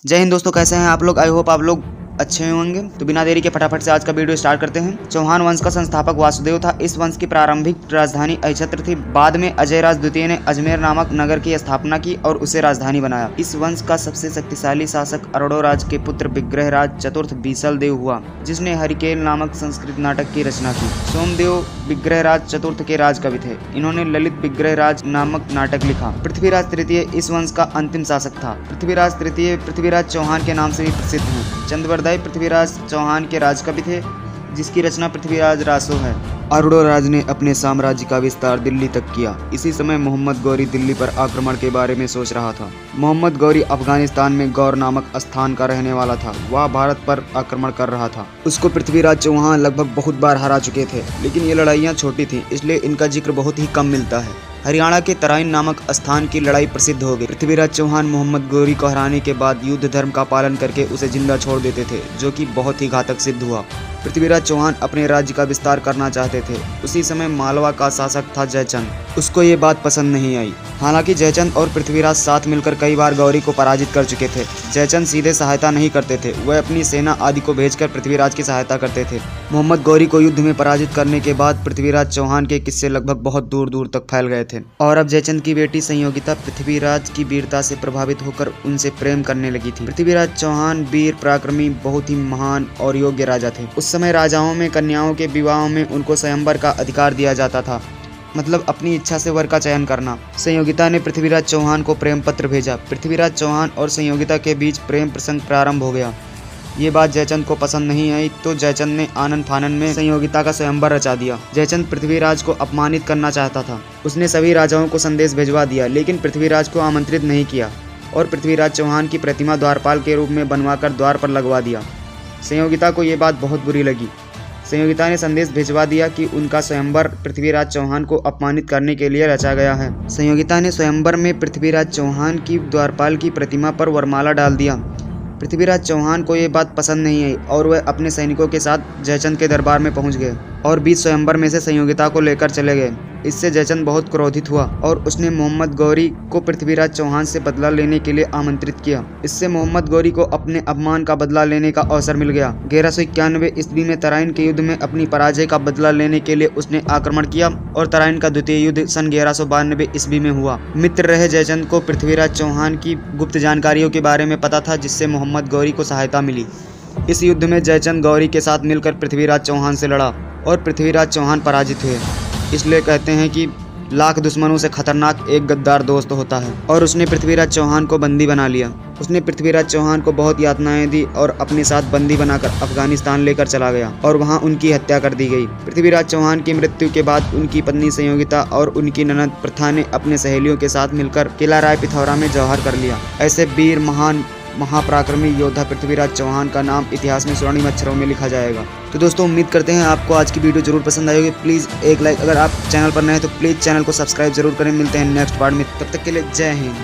जय हिंद दोस्तों, कैसे हैं आप लोग। आई होप आप लोग अच्छे होंगे। तो बिना देरी के फटाफट से आज का वीडियो स्टार्ट करते हैं। चौहान वंश का संस्थापक वासुदेव था। इस वंश की प्रारंभिक राजधानी अहिछत्र थी। बाद में अजयराज द्वितीय ने अजमेर नामक नगर की स्थापना की और उसे राजधानी बनाया। इस वंश का सबसे शक्तिशाली शासक अरोड़ोराज के पुत्र विग्रहराज चतुर्थ बीसलदेव हुआ, जिसने हरिकेल नामक संस्कृत नाटक की रचना की। सोमदेव विग्रहराज चतुर्थ के राजकवि थे। इन्होंने ललित विग्रहराज नामक नाटक लिखा। पृथ्वीराज तृतीय इस वंश का अंतिम शासक था। पृथ्वीराज तृतीय पृथ्वीराज चौहान के नाम से भी प्रसिद्ध हैं। चंद्रवर्धय पृथ्वीराज चौहान के राजकवि थे, जिसकी रचना पृथ्वीराज रासो है। अरोड़ोराज ने अपने साम्राज्य का विस्तार दिल्ली तक किया। इसी समय मोहम्मद गौरी दिल्ली पर आक्रमण के बारे में सोच रहा था। मोहम्मद गौरी अफगानिस्तान में गौर नामक स्थान का रहने वाला था। वह भारत पर आक्रमण कर रहा था। उसको पृथ्वीराज चौहान लगभग बहुत बार हरा चुके थे, लेकिन ये लड़ाइयाँ छोटी थीं, इसलिए इनका जिक्र बहुत ही कम मिलता है। हरियाणा के तराइन नामक स्थान की लड़ाई प्रसिद्ध हो गई। पृथ्वीराज चौहान मोहम्मद गौरी को हराने के बाद युद्ध धर्म का पालन करके उसे जिंदा छोड़ देते थे, जो कि बहुत ही घातक सिद्ध हुआ। पृथ्वीराज चौहान अपने राज्य का विस्तार करना चाहते थे। उसी समय मालवा का शासक था जयचंद। उसको ये बात पसंद नहीं आई। हालांकि जयचंद और पृथ्वीराज साथ मिलकर कई बार गौरी को पराजित कर चुके थे। जयचंद सीधे सहायता नहीं करते थे, वह अपनी सेना आदि को भेजकर पृथ्वीराज की सहायता करते थे। मोहम्मद गौरी को युद्ध में पराजित करने के बाद पृथ्वीराज चौहान के किस्से लगभग बहुत दूर दूर तक फैल गए थे, और अब जयचंद की बेटी संयोगिता पृथ्वीराज की वीरता से प्रभावित होकर उनसे प्रेम करने लगी थी। पृथ्वीराज चौहान वीर पराक्रमी, बहुत ही महान और योग्य राजा थे। उस समय राजाओं में कन्याओं के विवाह में उनको स्वयंवर का अधिकार दिया जाता था, मतलब अपनी इच्छा से वर का चयन करना। संयोगिता ने पृथ्वीराज चौहान को प्रेम पत्र भेजा। पृथ्वीराज चौहान और संयोगिता के बीच प्रेम प्रसंग प्रारंभ हो गया। ये बात जयचंद को पसंद नहीं आई, तो जयचंद ने आनन फानन में संयोगिता का स्वयंवर रचा दिया। जयचंद पृथ्वीराज को अपमानित करना चाहता था। उसने सभी राजाओं को संदेश भिजवा दिया, लेकिन पृथ्वीराज को आमंत्रित नहीं किया और पृथ्वीराज चौहान की प्रतिमा द्वारपाल के रूप में बनवाकर द्वार पर लगवा दिया। संयोगिता को ये बात बहुत बुरी लगी। संयोगिता ने संदेश भिजवा दिया कि उनका स्वयंवर पृथ्वीराज चौहान को अपमानित करने के लिए रचा गया है। संयोगिता ने स्वयंवर में पृथ्वीराज चौहान की द्वारपाल की प्रतिमा पर वरमाला डाल दिया। पृथ्वीराज चौहान को ये बात पसंद नहीं आई और वह अपने सैनिकों के साथ जयचंद के दरबार में पहुंच गए और बीच स्वयंवर में से संयोगिता को लेकर चले गए। इससे जयचंद बहुत क्रोधित हुआ और उसने मोहम्मद गौरी को पृथ्वीराज चौहान से बदला लेने के लिए आमंत्रित किया। इससे मोहम्मद गौरी को अपने अपमान का बदला लेने का अवसर मिल गया। 1191 ईस्वी में तराइन के युद्ध में अपनी पराजय का बदला लेने के लिए उसने आक्रमण किया और तराइन का द्वितीय युद्ध सन 1192 ईस्वी में हुआ। मित्र रहे जयचंद को पृथ्वीराज चौहान की गुप्त जानकारियों के बारे में पता था, जिससे मोहम्मद गौरी को सहायता मिली। इस युद्ध में जयचंद गौरी के साथ मिलकर पृथ्वीराज चौहान से लड़ा और पृथ्वीराज चौहान पराजित हुए। इसलिए कहते हैं कि लाख दुश्मनों से खतरनाक एक गद्दार दोस्त होता है, और उसने पृथ्वीराज चौहान को बंदी बना लिया। उसने पृथ्वीराज चौहान को बहुत यातनाएं दी और अपने साथ बंदी बनाकर अफगानिस्तान लेकर चला गया और वहां उनकी हत्या कर दी गई। पृथ्वीराज चौहान की मृत्यु के बाद उनकी पत्नी संयोगिता और उनकी ननद प्रथा ने अपने सहेलियों के साथ मिलकर किला राय पिथौरा में जौहर कर लिया। ऐसे वीर महान महापराक्रमी योद्धा पृथ्वीराज चौहान का नाम इतिहास में स्वर्णिम अक्षरों में लिखा जाएगा। तो दोस्तों, उम्मीद करते हैं आपको आज की वीडियो जरूर पसंद आई होगी। प्लीज़ एक लाइक, अगर आप चैनल पर नए हैं तो प्लीज़ चैनल को सब्सक्राइब जरूर करें। मिलते हैं नेक्स्ट पार्ट में, तब तक के लिए जय हिंद।